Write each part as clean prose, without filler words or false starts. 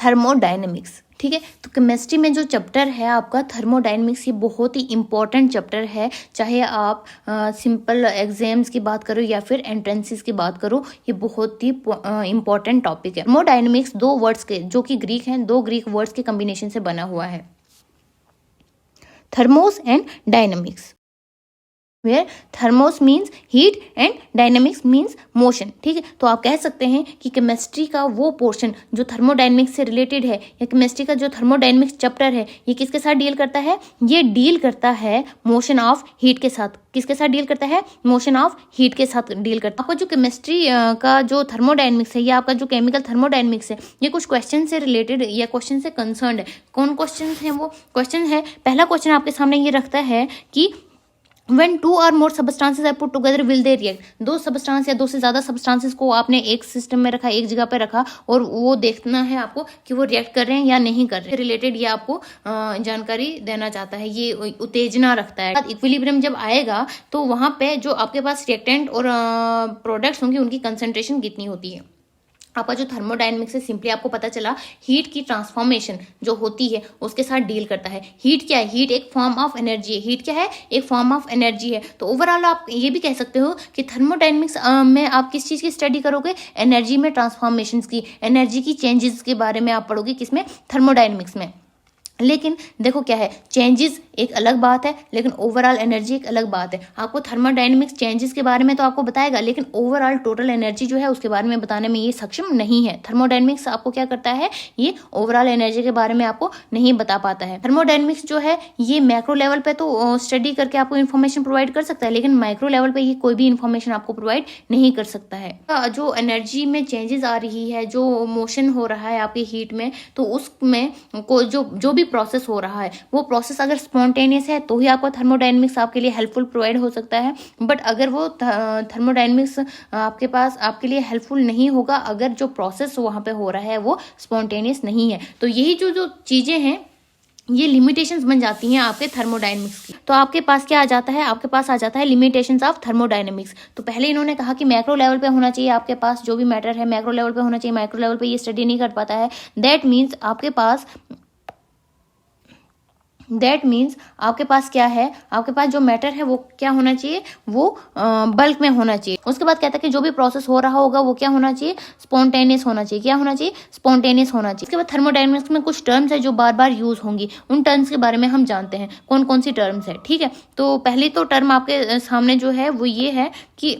Thermodynamics. ठीक है, तो केमिस्ट्री में जो चैप्टर है आपका थर्मोडायनेमिक्स, ये बहुत ही इंपॉर्टेंट चैप्टर है। चाहे आप सिंपल एग्जाम्स की बात करो या फिर एंट्रेंसेस की बात करो, ये बहुत ही इंपॉर्टेंट टॉपिक है। थर्मोडायनेमिक्स दो वर्ड्स के, जो कि ग्रीक हैं, दो ग्रीक वर्ड्स के कॉम्बिनेशन से बना हुआ है, thermos and dynamics, where thermos means heat and dynamics means motion. ठीक है, तो आप कह सकते हैं कि केमिस्ट्री का वो पोर्शन जो थर्मोडायनेमिक्स से रिलेटेड है, या केमिस्ट्री का जो थर्मोडायनेमिक्स चैप्टर है, ये किसके साथ डील करता है? ये डील करता है मोशन ऑफ हीट के साथ। किसके साथ डील करता है? मोशन ऑफ हीट के साथ डील करता है। आपका जो केमिस्ट्री का जो थर्मोडायनेमिक्स है, या आपका जो केमिकल थर्मोडायनेमिक्स है, ये कुछ क्वेश्चन से रिलेटेड या क्वेश्चन से कंसर्न है। कौन क्वेश्चन है? वो क्वेश्चन है, पहला क्वेश्चन आपके सामने ये रखता है कि When two or more substances are put together, will they react? दो सबस्टांस या दो से ज़्यादा सबस्टांसेस को आपने एक सिस्टम में रखा, एक जगह पे रखा, और वो देखना है आपको कि वो रिएक्ट कर रहे हैं या नहीं कर रहे हैं। रिलेटेड ये आपको जानकारी देना चाहता है, ये उत्तेजना रखता है। इक्विलिब्रियम जब आएगा तो वहाँ पे जो आपके पास रिएक्टेंट और प्रोडक्ट्स होंगे, उनकी कंसंट्रेशन कितनी होती है। आपका जो थर्मोडायनेमिक्स है, सिंपली आपको पता चला हीट की ट्रांसफॉर्मेशन जो होती है उसके साथ डील करता है। हीट क्या है? हीट एक फॉर्म ऑफ एनर्जी है। हीट क्या है? एक फॉर्म ऑफ एनर्जी है। तो ओवरऑल आप ये भी कह सकते हो कि थर्मोडायनेमिक्स में आप किस चीज़ की स्टडी करोगे? एनर्जी में ट्रांसफॉर्मेशन की, एनर्जी की चेंजेस के बारे में आप पढ़ोगे। किसमें? थर्मोडायनेमिक्स में। लेकिन देखो क्या है, चेंजेस एक अलग बात है, लेकिन ओवरऑल एनर्जी एक अलग बात है। आपको थर्मोडायनेमिक्स चेंजेस के बारे में तो आपको बताएगा, लेकिन ओवरऑल टोटल एनर्जी जो है उसके बारे में बताने में ये सक्षम नहीं है। थर्मोडायनेमिक्स आपको क्या करता है? ये ओवरऑल एनर्जी के बारे में आपको नहीं बता पाता है। थर्मोडायनेमिक्स जो है ये मैक्रो लेवल पे तो स्टडी करके आपको इन्फॉर्मेशन प्रोवाइड कर सकता है, लेकिन माइक्रो लेवल पे ये कोई भी इन्फॉर्मेशन आपको प्रोवाइड नहीं कर सकता है। जो एनर्जी में चेंजेस आ रही है, जो मोशन हो रहा है आपकी हीट में, तो उसमें जो भी प्रोसेस हो रहा है, वो प्रोसेस अगर स्पॉन्टेनियस है तो ही आपको थर्मोडायनेमिक्स आपके लिए हेल्पफुल प्रोवाइड हो सकता है। बट अगर वो थर्मोडायनेमिक्स आपके लिए हेल्पफुल नहीं होगा अगर जो प्रोसेस वहाँ पे हो रहा है वो स्पॉन्टेनियस नहीं है। तो यही जो चीज़ें हैं, ये लिमिटेशंस बन जाती हैं आपके थर्मोडायनेमिक्स की। तो आपके पास क्या आ जाता है? आपके पास आ जाता है लिमिटेशंस ऑफ थर्मोडायनेमिक्स। तो पहले इन्होंने कहा कि मैक्रो लेवल पे होना चाहिए, आपके पास जो भी मैटर है मैक्रो लेवल पे होना चाहिए, माइक्रो लेवल पे ये स्टडी नहीं कर पाता है। दैट मीन्स आपके पास क्या है? आपके पास जो मैटर है वो क्या होना चाहिए? वो बल्क में होना चाहिए। उसके बाद कहता है कि जो भी प्रोसेस हो रहा होगा वो क्या होना चाहिए? स्पॉन्टेनियस होना चाहिए। क्या होना चाहिए? स्पॉन्टेनियस होना चाहिए। उसके बाद थर्मोडायनेमिक्स में कुछ टर्म्स है जो बार बार यूज होंगी, उन टर्म्स के बारे में हम जानते हैं कौन कौन सी टर्म्स है। ठीक है, तो पहली तो टर्म आपके सामने जो है वो ये है कि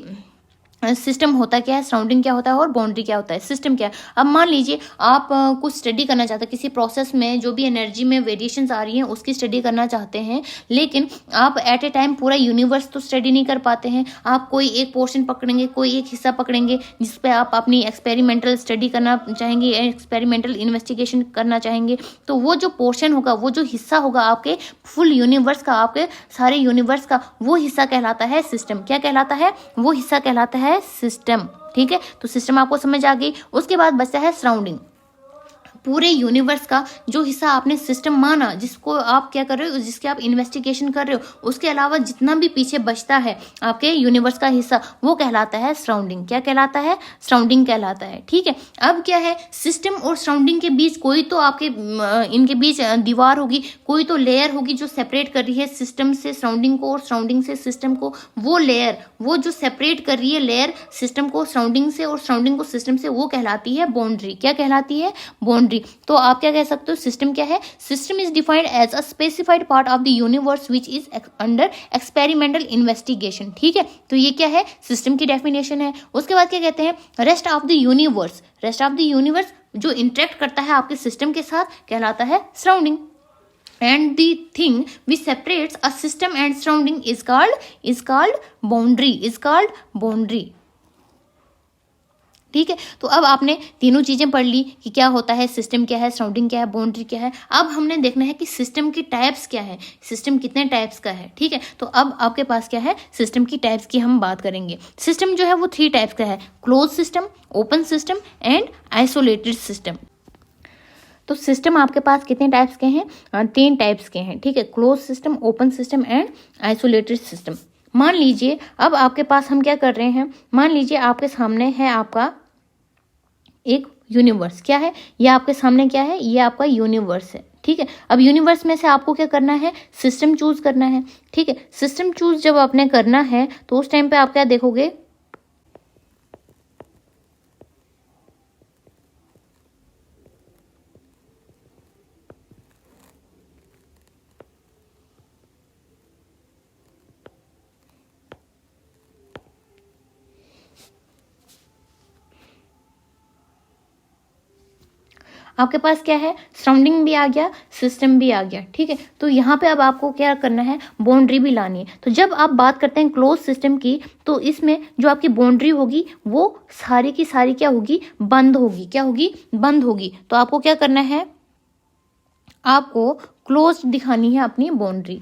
सिस्टम होता क्या है, सराउंडिंग क्या होता है और बाउंड्री क्या होता है। सिस्टम क्या है? अब मान लीजिए आप कुछ स्टडी करना चाहते हैं, किसी प्रोसेस में जो भी एनर्जी में वेरिएशंस आ रही हैं उसकी स्टडी करना चाहते हैं, लेकिन आप एट ए टाइम पूरा यूनिवर्स तो स्टडी नहीं कर पाते हैं। आप कोई एक पोर्शन पकड़ेंगे, कोई एक हिस्सा पकड़ेंगे जिस पे आप अपनी एक्सपेरिमेंटल स्टडी करना चाहेंगे, एक्सपेरिमेंटल इन्वेस्टिगेशन करना चाहेंगे। तो वो जो पोर्शन होगा, वो जो हिस्सा होगा आपके फुल यूनिवर्स का, आपके सारे यूनिवर्स का, वो हिस्सा कहलाता है सिस्टम। क्या कहलाता है? वो हिस्सा कहलाता है सिस्टम। ठीक है, तो सिस्टम आपको समझ आ गई। उसके बाद बचता है सराउंडिंग। पूरे यूनिवर्स का जो हिस्सा आपने सिस्टम माना, जिसको आप क्या कर रहे हो, जिसके आप इन्वेस्टिगेशन कर रहे हो, उसके अलावा जितना भी पीछे बचता है आपके यूनिवर्स का हिस्सा, वो कहलाता है सराउंडिंग। क्या कहलाता है? सराउंडिंग कहलाता है। ठीक है, अब क्या है, सिस्टम और सराउंडिंग के बीच कोई तो आपके इनके बीच दीवार होगी, कोई तो लेयर होगी जो सेपरेट कर रही है सिस्टम से सराउंडिंग को और सराउंडिंग से सिस्टम को। वो लेयर, वो जो सेपरेट कर रही है लेयर सिस्टम को सराउंडिंग से और सराउंडिंग को सिस्टम से, वो कहलाती है बाउंड्री। क्या कहलाती है? बाउंड्री। तो आप क्या कह सकते हो? सिस्टम क्या है? System is defined as a specified part of the universe which is under experimental investigation. ठीक है, तो ये क्या है? सिस्टम की डेफिनेशन है। उसके बाद क्या कहते हैं? Rest of the universe. Rest of the universe जो इंटरेक्ट करता है आपके सिस्टम के साथ कहलाता है surrounding. And the thing which separates a system and surrounding is called boundary. ठीक है, तो अब आपने तीनों चीजें पढ़ ली कि क्या होता है, सिस्टम क्या है, सराउंडिंग क्या है, बाउंड्री क्या है। अब हमने देखना है कि सिस्टम की टाइप्स क्या है, सिस्टम कितने टाइप्स का है। ठीक है, तो अब आपके पास क्या है, सिस्टम की टाइप्स की हम बात करेंगे। सिस्टम जो है वो 3 टाइप्स का है, close system, open system and isolated system. तो सिस्टम आपके पास कितने टाइप्स के हैं? 3 टाइप्स के हैं। ठीक है, close system, open system and isolated system. मान लीजिए अब आपके पास हम क्या कर रहे हैं, मान लीजिए आपके सामने है आपका एक यूनिवर्स क्या है, ये आपके सामने क्या है, ये आपका यूनिवर्स है। ठीक है, अब यूनिवर्स में से आपको क्या करना है, सिस्टम चूज करना है। ठीक है, सिस्टम चूज जब आपने करना है तो उस टाइम पे आप क्या देखोगे, आपके पास क्या है, सराउंडिंग भी आ गया, सिस्टम भी आ गया। ठीक है, तो यहाँ पे अब आपको क्या करना है, बाउंड्री भी लानी है। तो जब आप बात करते हैं क्लोज सिस्टम की, तो इसमें जो आपकी बाउंड्री होगी वो सारी की सारी क्या होगी, बंद होगी। क्या होगी, बंद होगी। तो आपको क्या करना है, आपको क्लोज दिखानी है अपनी बाउंड्री।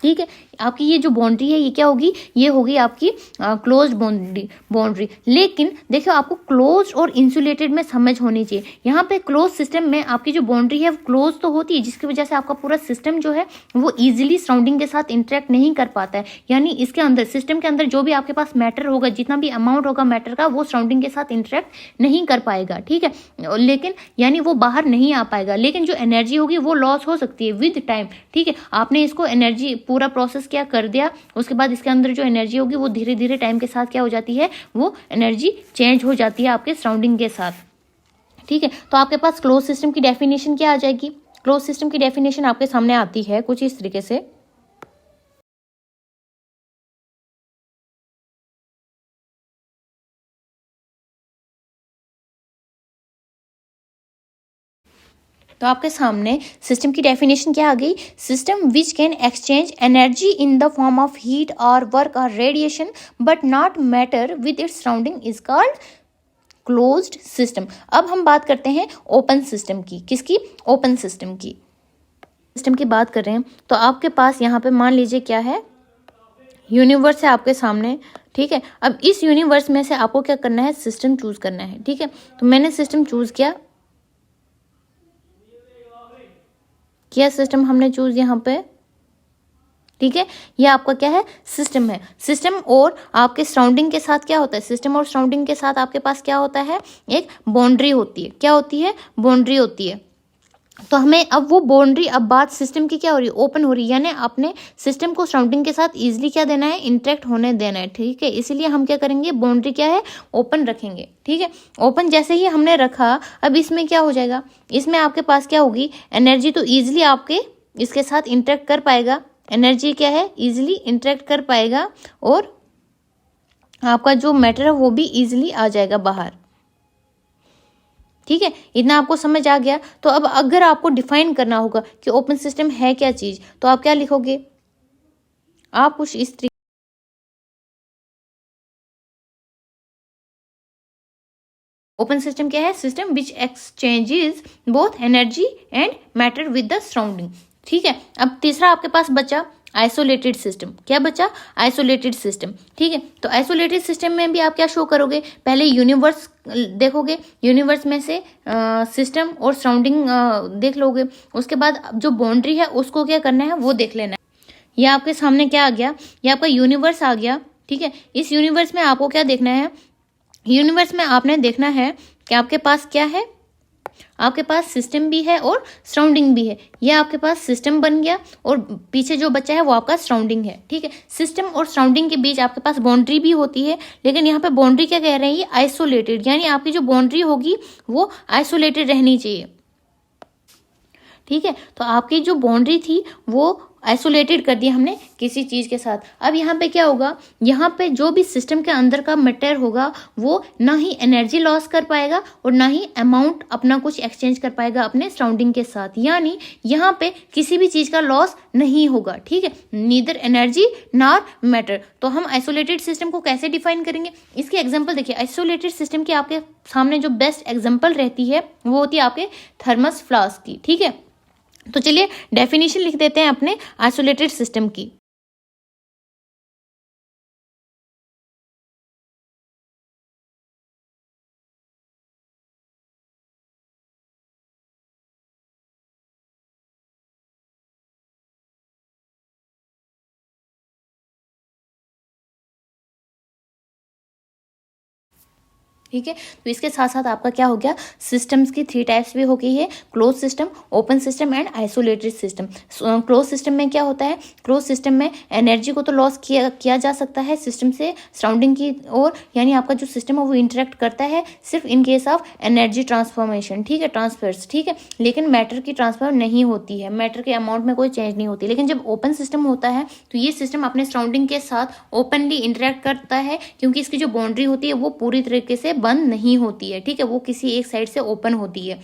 ठीक है, आपकी ये जो बाउंड्री है ये क्या होगी, ये होगी आपकी क्लोज बाउंड्री। लेकिन देखियो, आपको क्लोज और इंसुलेटेड में समझ होनी चाहिए। यहाँ पे क्लोज सिस्टम में आपकी जो बाउंड्री है वो क्लोज तो होती है, जिसकी वजह से आपका पूरा सिस्टम जो है वो इजीली सराउंडिंग के साथ इंटरेक्ट नहीं कर पाता है। यानी इसके अंदर, सिस्टम के अंदर जो भी आपके पास मैटर होगा, जितना भी अमाउंट होगा मैटर का, वो सराउंडिंग के साथ इंटरेक्ट नहीं कर पाएगा। ठीक है, लेकिन यानी वो बाहर नहीं आ पाएगा। लेकिन जो एनर्जी होगी वो लॉस हो सकती है विद टाइम। ठीक है, आपने इसको एनर्जी पूरा प्रोसेस क्या कर दिया, उसके बाद इसके अंदर जो एनर्जी होगी वो धीरे धीरे टाइम के साथ क्या हो जाती है, वो एनर्जी चेंज हो जाती है आपके सराउंडिंग के साथ। ठीक है, तो आपके पास क्लोज सिस्टम की डेफिनेशन क्या आ जाएगी, क्लोज सिस्टम की डेफिनेशन आपके सामने आती है कुछ इस तरीके से। तो आपके सामने सिस्टम की डेफिनेशन क्या आ गई, system which can exchange energy in the form of heat और वर्क और radiation but not matter with its surrounding is called closed system. अब हम बात करते हैं ओपन सिस्टम की। किसकी, ओपन सिस्टम की। सिस्टम की बात कर रहे हैं तो आपके पास यहाँ पे मान लीजिए क्या है, यूनिवर्स है आपके सामने। ठीक है, अब इस यूनिवर्स में से आपको क्या करना है, सिस्टम चूज करना है। ठीक है, तो मैंने सिस्टम चूज किया सिस्टम हमने चूज यहाँ पे। ठीक है, ये आपका क्या है, सिस्टम है। सिस्टम और आपके सराउंडिंग के साथ क्या होता है, सिस्टम और सराउंडिंग के साथ आपके पास क्या होता है, एक बाउंड्री होती है। क्या होती है, बाउंड्री होती है। तो हमें अब वो बाउंड्री, अब बात सिस्टम की क्या हो रही है, ओपन हो रही है। यानी अपने सिस्टम को सराउंडिंग के साथ इजीली क्या देना है, इंटरेक्ट होने देना है। ठीक है, इसीलिए हम क्या करेंगे, बाउंड्री क्या है, ओपन रखेंगे। ठीक है, ओपन जैसे ही हमने रखा, अब इसमें क्या हो जाएगा, इसमें आपके पास क्या होगी, एनर्जी तो ईजिली आपके इसके साथ इंटरेक्ट कर पाएगा। एनर्जी क्या है, इजीली इंटरेक्ट कर पाएगा और आपका जो मैटर है वो भी इजीली आ जाएगा बाहर। ठीक है, इतना आपको समझ आ गया। तो अब अगर आपको डिफाइन करना होगा कि ओपन सिस्टम है क्या चीज, तो आप क्या लिखोगे, आप कुछ इस तरीके, ओपन सिस्टम क्या है, system which exchanges both energy and matter with the surrounding. ठीक है, अब तीसरा आपके पास बचा आइसोलेटेड सिस्टम। क्या बचा, आइसोलेटेड सिस्टम। ठीक है, तो आइसोलेटेड सिस्टम में भी आप क्या शो करोगे, पहले यूनिवर्स देखोगे, यूनिवर्स में से सिस्टम और सराउंडिंग देख लोगे। उसके बाद जो बाउंड्री है उसको क्या करना है, वो देख लेना है। ये आपके सामने क्या आ गया, ये आपका यूनिवर्स आ गया। ठीक है, इस यूनिवर्स में आपको क्या देखना है, यूनिवर्स में आपने देखना है कि आपके पास क्या है, आपके पास सिस्टम भी है और सराउंडिंग भी है। ये आपके पास सिस्टम बन गया और पीछे जो बचा है वो आपका सराउंडिंग है। ठीक है, सिस्टम और सराउंडिंग के बीच आपके पास बाउंड्री भी होती है, लेकिन यहाँ पे बाउंड्री क्या कह रहे हैं, ये आइसोलेटेड, यानी आपकी जो बाउंड्री होगी वो आइसोलेटेड रहनी चाहिए। ठीक है, तो आपकी जो बाउंड्री थी वो आइसोलेटेड कर दिया हमने किसी चीज के साथ। अब यहाँ पे क्या होगा, यहाँ पे जो भी सिस्टम के अंदर का मैटर होगा वो ना ही एनर्जी लॉस कर पाएगा और ना ही अमाउंट अपना कुछ एक्सचेंज कर पाएगा अपने सराउंडिंग के साथ। यानी यहाँ पे किसी भी चीज का लॉस नहीं होगा। ठीक है, नीदर एनर्जी नॉर मैटर। तो हम आइसोलेटेड सिस्टम को कैसे डिफाइन करेंगे, इसकी एग्जाम्पल देखिए। आइसोलेटेड सिस्टम की आपके सामने जो बेस्ट एग्जाम्पल रहती है वो होती है आपके थर्मस फ्लास्क की। ठीक है, तो चलिए डेफिनेशन लिख देते हैं अपने आइसोलेटेड सिस्टम की। ठीक है। तो इसके साथ साथ आपका क्या हो गया, सिस्टम्स की 3 टाइप्स भी हो गई है, close system, open system and isolated system. Close system में क्या होता है, क्लोज सिस्टम में एनर्जी को तो लॉस किया जा सकता है सिस्टम से सराउंडिंग की ओर, यानी आपका जो सिस्टम है वो इंटरेक्ट करता है सिर्फ in case of energy transformation, ठीक है, ट्रांसफर्स, ठीक है, लेकिन मैटर की ट्रांसफर नहीं होती है, मैटर के अमाउंट में कोई चेंज नहीं होती। लेकिन जब ओपन सिस्टम होता है तो ये सिस्टम अपने सराउंडिंग के साथ ओपनली इंटरेक्ट करता है, क्योंकि इसकी जो बाउंड्री होती है वो पूरी तरीके से बंद नहीं होती है, ठीक है, वो किसी एक साइड से ओपन होती है,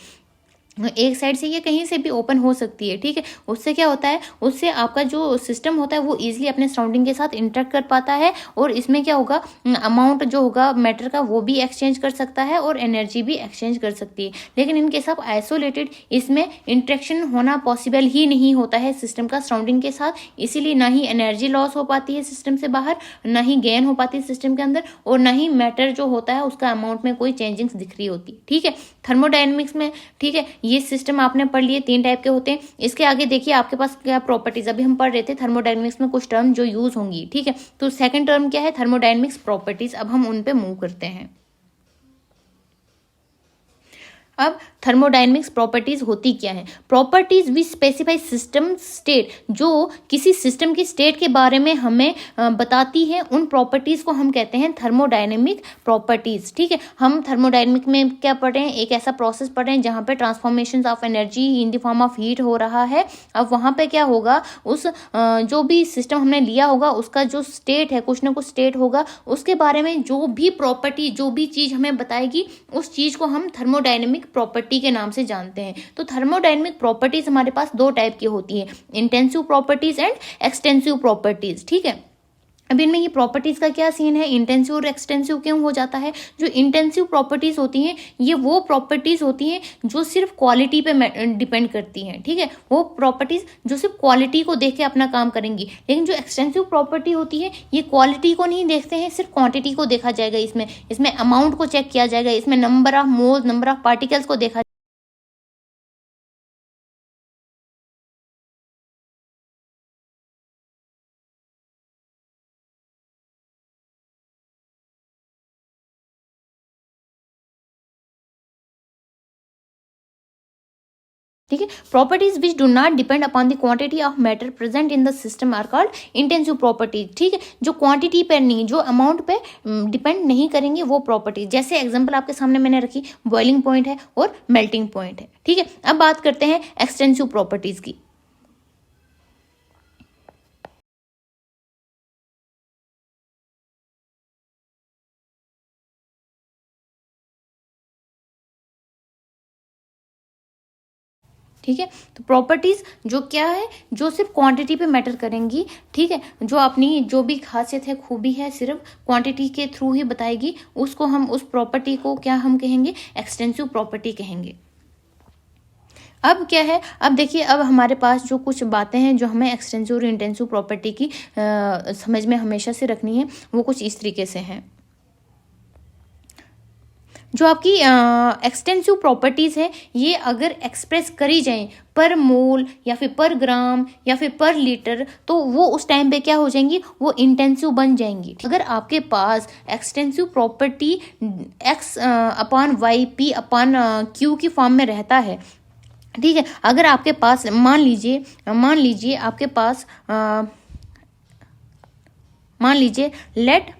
एक साइड से ये कहीं से भी ओपन हो सकती है, ठीक है। उससे क्या होता है, उससे आपका जो सिस्टम होता है वो इजीली अपने सराउंडिंग के साथ इंटरेक्ट कर पाता है, और इसमें क्या होगा, अमाउंट जो होगा मैटर का वो भी एक्सचेंज कर सकता है और एनर्जी भी एक्सचेंज कर सकती है। लेकिन इनके साथ आइसोलेटेड, इसमें इंटरेक्शन होना पॉसिबल ही नहीं होता है सिस्टम का सराउंडिंग के साथ, इसीलिए ना ही एनर्जी लॉस हो पाती है सिस्टम से बाहर, ना ही गेन हो पाती है सिस्टम के अंदर, और ना ही मैटर जो होता है उसका अमाउंट में कोई चेंजिंग्स दिख रही होती, ठीक है। थर्मोडायनेमिक्स में, ठीक है, ये सिस्टम आपने पढ़ लिए, 3 टाइप के होते हैं। इसके आगे देखिए आपके पास क्या प्रॉपर्टीज, अभी हम पढ़ रहे थे थर्मोडायनेमिक्स में कुछ टर्म जो यूज होंगी, ठीक है। तो सेकंड टर्म क्या है, थर्मोडायनेमिक्स प्रॉपर्टीज, अब हम उन पे मूव करते हैं। अब थर्मोडायनेमिक्स प्रॉपर्टीज होती क्या है, properties we specify system state, जो किसी सिस्टम की स्टेट के बारे में हमें बताती है, उन प्रॉपर्टीज को हम कहते हैं थर्मोडायनेमिक प्रॉपर्टीज, ठीक है। हम थर्मोडायनेमिक में क्या पढ़ रहे हैं, एक ऐसा प्रोसेस पढ़ रहे हैं जहाँ पे transformation of energy in the form of heat हो रहा है। अब वहाँ पे क्या होगा, उस जो भी सिस्टम हमने लिया होगा उसका जो स्टेट है, कुछ ना कुछ स्टेट होगा, उसके बारे में जो भी प्रॉपर्टी, जो भी चीज हमें बताएगी, उस चीज को हम थर्मोडायनेमिक प्रॉपर्टी के नाम से जानते हैं। तो थर्मोडायनेमिक प्रॉपर्टीज हमारे पास 2 टाइप की होती है, intensive properties and extensive properties, ठीक है। अब इनमें ये प्रॉपर्टीज का क्या सीन है, इंटेंसिव और एक्सटेंसिव क्यों हो जाता है। जो इंटेंसिव प्रॉपर्टीज होती हैं ये वो प्रॉपर्टीज होती हैं जो सिर्फ क्वालिटी पे डिपेंड करती हैं, ठीक है, वो प्रॉपर्टीज जो सिर्फ क्वालिटी को देख के अपना काम करेंगी। लेकिन जो एक्सटेंसिव प्रॉपर्टी होती है ये क्वालिटी को नहीं देखते हैं, सिर्फ क्वांटिटी को देखा जाएगा, इसमें अमाउंट को चेक किया जाएगा, इसमें number of moles, number of particles को देखा। ठीक है, properties which do not depend upon the quantity of matter present in the system are called intensive properties, ठीक है, जो क्वांटिटी पे नहीं, जो अमाउंट पे डिपेंड नहीं करेंगे वो प्रॉपर्टीज। जैसे एग्जांपल आपके सामने मैंने रखी, बॉइलिंग पॉइंट है और मेल्टिंग पॉइंट है, ठीक है। अब बात करते हैं एक्सटेंसिव प्रॉपर्टीज की। ठीक है, तो प्रॉपर्टीज जो क्या है, जो सिर्फ क्वांटिटी पे मैटर करेंगी, ठीक है, जो अपनी जो भी खासियत है, खूबी है, सिर्फ क्वांटिटी के थ्रू ही बताएगी, उसको हम, उस प्रॉपर्टी को क्या हम कहेंगे, एक्सटेंसिव प्रॉपर्टी कहेंगे। अब क्या है, अब देखिए, अब हमारे पास जो कुछ बातें हैं जो हमें एक्सटेंसिव और इंटेंसिव प्रॉपर्टी की समझ में हमेशा से रखनी है, वो कुछ इस तरीके से हैं। जो आपकी एक्सटेंसिव प्रॉपर्टीज़ है ये अगर एक्सप्रेस करी जाएं पर मोल या फिर पर ग्राम या फिर पर लीटर, तो वो उस टाइम पे क्या हो जाएंगी, वो इंटेंसिव बन जाएंगी। अगर आपके पास extensive property X upon Y P upon Q की फॉर्म में रहता है, ठीक है, अगर आपके पास मान लीजिए आपके पास मान लीजिए let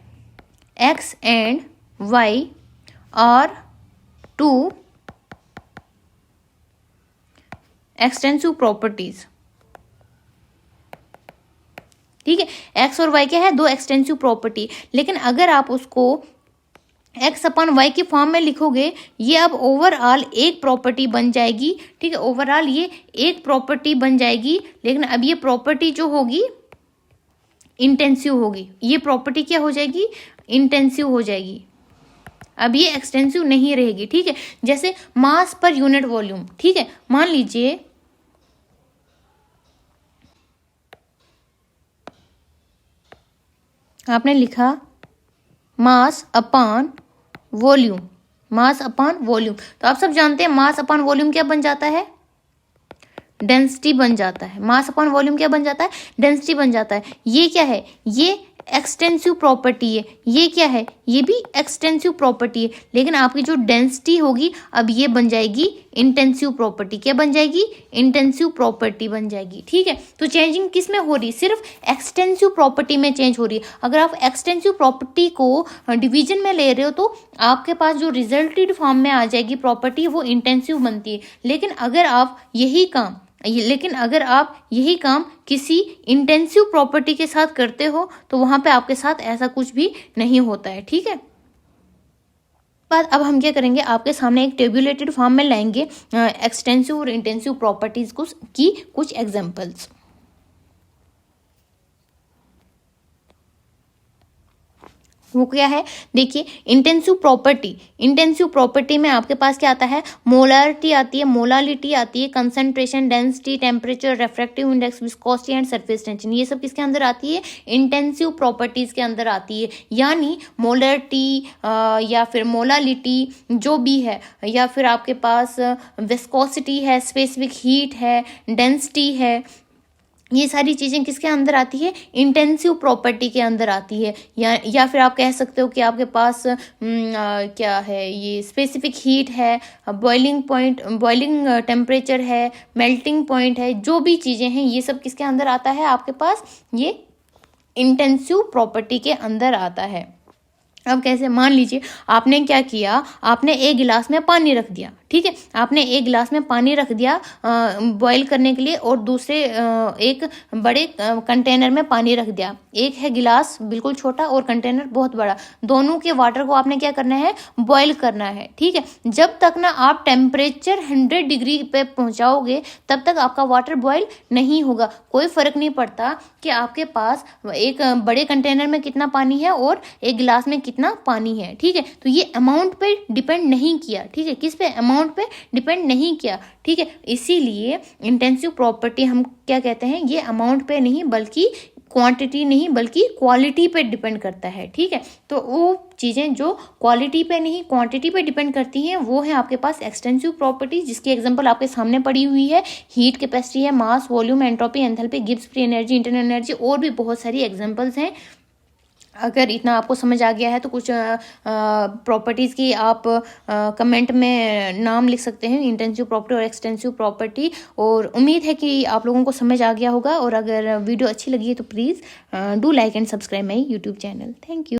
X and Y are 2 extensive properties, ठीक है, एक्स और वाई क्या है, 2 एक्सटेंसिव प्रॉपर्टी। लेकिन अगर आप उसको एक्स अपन वाई की फॉर्म में लिखोगे, ये अब ओवरऑल एक प्रॉपर्टी बन जाएगी, ठीक है, ओवरऑल ये एक प्रॉपर्टी बन जाएगी। लेकिन अब ये प्रॉपर्टी जो होगी इंटेंसिव होगी, ये प्रॉपर्टी क्या हो जाएगी, इंटेंसिव हो जाएगी, अब ये एक्सटेंसिव नहीं रहेगी, ठीक है। जैसे मास पर यूनिट वॉल्यूम, ठीक है, मान लीजिए आपने लिखा mass upon volume, mass upon volume, तो आप सब जानते हैं मास अपॉन वॉल्यूम क्या बन जाता है, डेंसिटी बन जाता है। मास अपॉन वॉल्यूम क्या बन जाता है, डेंसिटी बन जाता है। ये क्या है, ये एक्सटेंसिव प्रॉपर्टी है। ये क्या है, ये भी एक्सटेंसिव प्रॉपर्टी है, लेकिन आपकी जो डेंसिटी होगी अब ये बन जाएगी इंटेंसिव प्रॉपर्टी। क्या बन जाएगी, इंटेंसिव प्रॉपर्टी बन जाएगी। ठीक है, तो चेंजिंग किस में हो रही है, सिर्फ एक्सटेंसिव प्रॉपर्टी में चेंज हो रही है। अगर आप एक्सटेंसिव प्रॉपर्टी को डिवीजन में ले रहे हो तो आपके पास जो रिजल्टेड फॉर्म में आ जाएगी प्रॉपर्टी वो इंटेंसिव बनती है। लेकिन अगर आप यही काम किसी इंटेंसिव प्रॉपर्टी के साथ करते हो तो वहां पे आपके साथ ऐसा कुछ भी नहीं होता है। ठीक है, बाद अब हम क्या करेंगे, आपके सामने एक टेबुलेटेड फॉर्म में लाएंगे एक्सटेंसिव और इंटेंसिव प्रॉपर्टीज की कुछ एग्जांपल्स। वो क्या है, देखिए इंटेंसिव प्रॉपर्टी में आपके पास क्या आता है, मोलारिटी आती है, मोलालिटी आती है, concentration, density, temperature, refractive index, viscosity and surface tension. ये सब किसके अंदर आती है, इंटेंसिव प्रॉपर्टीज के अंदर आती है। यानी मोलारिटी या फिर मोलालिटी जो भी है, या फिर आपके पास विस्कोसिटी है, स्पेसिफिक हीट है, डेंसिटी है, ये सारी चीज़ें किसके अंदर आती है, इंटेंसिव प्रॉपर्टी के अंदर आती है। या फिर आप कह सकते हो कि आपके पास क्या है, ये स्पेसिफिक हीट है, बॉइलिंग टेम्परेचर है, मेल्टिंग पॉइंट है, जो भी चीज़ें हैं ये सब किसके अंदर आता है आपके पास, ये इंटेंसिव प्रॉपर्टी के अंदर आता है। अब कैसे, मान लीजिए आपने क्या किया, आपने एक गिलास में पानी रख दिया। ठीक है, आपने एक गिलास में पानी रख दिया बॉईल करने के लिए, और दूसरे एक बड़े कंटेनर में पानी रख दिया। एक है गिलास बिल्कुल छोटा और कंटेनर बहुत बड़ा, दोनों के वाटर को आपने क्या करना है, बॉईल करना है। ठीक है, जब तक ना आप टेम्परेचर 100 डिग्री पे पहुंचाओगे तब तक आपका वाटर बॉईल नहीं होगा। कोई फर्क नहीं पड़ता कि आपके पास एक बड़े कंटेनर में कितना पानी है और एक गिलास में कितना पानी है। ठीक है, तो ये अमाउंट पे डिपेंड नहीं किया। ठीक है, किस पे, अमाउंट पे डिपेंड नहीं किया। ठीक है, इसीलिए इंटेंसिव प्रॉपर्टी हम क्या कहते हैं, ये अमाउंट पे नहीं बल्कि क्वांटिटी नहीं बल्कि क्वालिटी पे डिपेंड करता है। ठीक है, तो वो चीज़ें जो क्वालिटी पे नहीं क्वांटिटी पे डिपेंड करती हैं वो है आपके पास एक्सटेंसिव प्रॉपर्टी, जिसकी एग्जांपल आपके सामने पड़ी हुई है। हीट कैपेसिटी है, mass, volume, entropy, enthalpy, Gibbs free energy, internal energy, और भी बहुत सारी एग्जांपल्स हैं। अगर इतना आपको समझ आ गया है तो कुछ प्रॉपर्टीज़ की आप कमेंट में नाम लिख सकते हैं, इंटेंसिव प्रॉपर्टी और एक्सटेंसिव प्रॉपर्टी। और उम्मीद है कि आप लोगों को समझ आ गया होगा। और अगर वीडियो अच्छी लगी है तो please do like and subscribe my YouTube channel. Thank you.